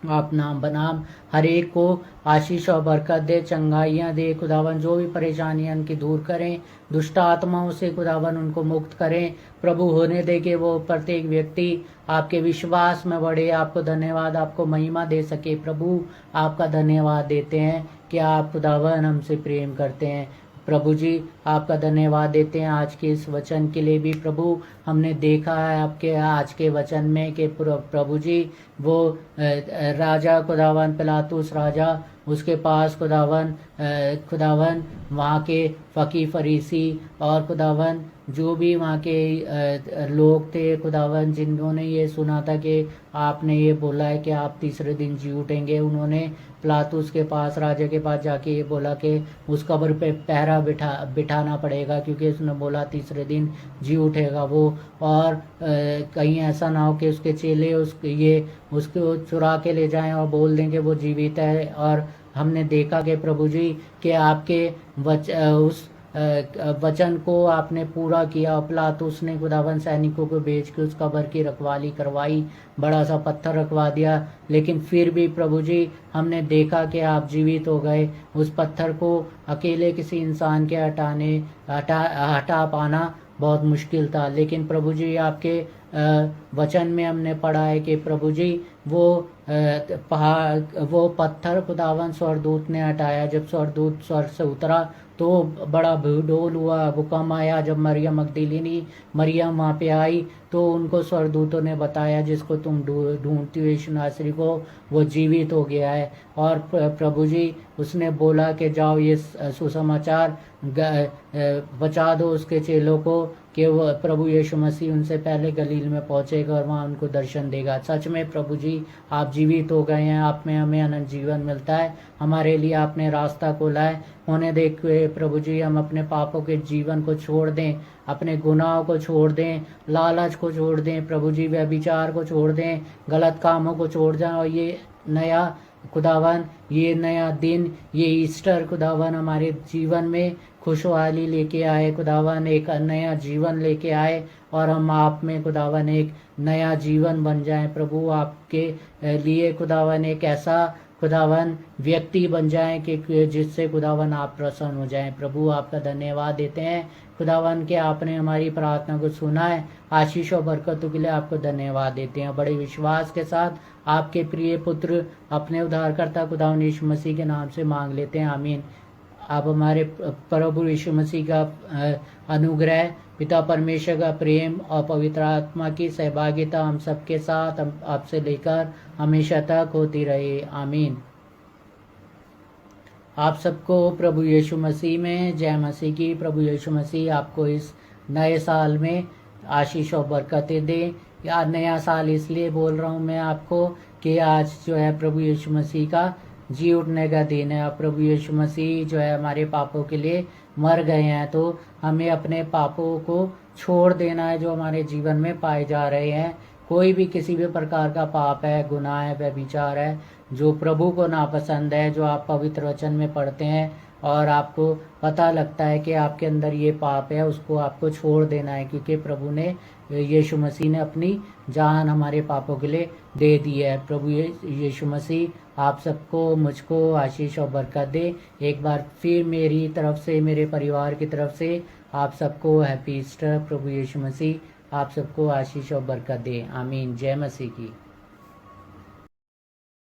आप नाम बनाम हर एक को आशीष और बरकत दे, चंगाइयाँ दे खुदावन, जो भी परेशानियाँ उनकी दूर करें, दुष्ट आत्माओं से खुदावन उनको मुक्त करें प्रभु। होने दे कि वो प्रत्येक व्यक्ति आपके विश्वास में बढ़े, आपको धन्यवाद, आपको महिमा दे सके। प्रभु आपका धन्यवाद देते हैं कि आप खुदावन हमसे प्रेम करते हैं। प्रभु जी आपका धन्यवाद देते हैं आज के इस वचन के लिए भी प्रभु। हमने देखा है आपके आज के वचन में कि प्रभु जी वो राजा खुदावन पिलातुस राजा, उसके पास खुदावन वहाँ के फ़कीह फरीसी और खुदावन जो भी वहाँ के लोग थे खुदावन, जिन्होंने ये सुना था कि आपने ये बोला है कि आप तीसरे दिन जी उठेंगे, उन्होंने पिलातुस के पास, राजा के पास जाके ये बोला कि उस कब्र पे पहरा बिठाना पड़ेगा क्योंकि उसने बोला तीसरे दिन जी उठेगा वो। और कहीं ऐसा ना हो कि उसके चेले उसको चुरा के ले जाएं और बोल दें कि वो जीवित है। और हमने देखा कि प्रभु जी कि आपके उस वचन को आपने पूरा किया। पिलातुस ने खुदावन सैनिकों को भेज के उस कब्र की रखवाली करवाई, बड़ा सा पत्थर रखवा दिया, लेकिन फिर भी प्रभु जी हमने देखा कि आप जीवित हो गए। उस पत्थर को अकेले किसी इंसान के हटा पाना बहुत मुश्किल था, लेकिन प्रभु जी आपके वचन में हमने पढ़ा है कि प्रभु जी वो पहाड़, वो पत्थर खुदावन स्वर्गदूत ने हटाया। जब स्वर्गदूत स्वर्ग से उतरा तो बड़ा भूडोल हुआ, भूकंप आया। जब मरियम मगदलीनी मरियम वहाँ पे आई तो उनको स्वर्गदूतों ने बताया, जिसको तुम ढूंढती हो यीशु नासरी को, वो जीवित हो गया है। और प्रभु जी उसने बोला कि जाओ ये सुसमाचार बचा दो उसके चेलों को कि वो प्रभु यीशु मसीह उनसे पहले गलील में पहुंचेगा और वहाँ उनको दर्शन देगा। सच में प्रभु जी आप जीवित हो गए हैं, आप में हमें अनंत जीवन मिलता है। हमारे लिए आपने रास्ता खोला है। होने देख प्रभु जी हम अपने पापों के जीवन को छोड़ दें, अपने गुनाहों को छोड़ दें, लालच को छोड़ दें प्रभु जी, व्यभिचार को छोड़ दें, गलत कामों को छोड़ दें। और ये नया खुदावन, ये नया दिन, ये ईस्टर खुदावन हमारे जीवन में खुशहाली लेके आए खुदावन, एक नया जीवन लेके आए और हम आप में खुदावन एक नया जीवन बन जाए प्रभु। आपके लिए खुदावन एक ऐसा खुदावन व्यक्ति बन जाएं कि जिससे खुदावन आप प्रसन्न हो जाएं। प्रभु आपका धन्यवाद देते हैं खुदावन के आपने हमारी प्रार्थना को सुना है। आशीष और बरकतों के लिए आपको धन्यवाद देते हैं। बड़े विश्वास के साथ आपके प्रिय पुत्र अपने उद्धारकर्ता खुदावन यीशु मसीह के नाम से मांग लेते हैं, आमीन। आप हमारे प्रभु यीशु मसीह का अनुग्रह, पिता परमेश्वर का प्रेम और पवित्र आत्मा की सहभागिता हम सबके साथ आपसे लेकर हमेशा तक होती रहे, आमीन। आप सबको प्रभु यीशु मसीह में जय मसीह की। प्रभु यीशु मसीह आपको इस नए साल में आशीष और बरकतें दे। या नया साल इसलिए बोल रहा हूँ मैं आपको कि आज जो है प्रभु यीशु मसीह का जी उठने का दिन है। प्रभु यीशु मसीह जो है हमारे पापों के लिए मर गए हैं, तो हमें अपने पापों को छोड़ देना है जो हमारे जीवन में पाए जा रहे हैं। कोई भी किसी भी प्रकार का पाप है, गुनाह है, व्यभिचार है जो प्रभु को नापसंद है, जो आप पवित्र वचन में पढ़ते हैं और आपको पता लगता है कि आपके अंदर ये पाप है, उसको आपको छोड़ देना है, क्योंकि प्रभु ने यीशु मसीह ने अपनी जान हमारे पापों के लिए दे दी है। प्रभु यीशु मसीह आप सबको, मुझको आशीष और बरकत दे। एक बार फिर मेरी तरफ से, मेरे परिवार की तरफ से आप सबको हैप्पी ईस्टर। प्रभु यीशु मसीह आप सबको आशीष और बरकत दे, आमीन। जय मसीह की।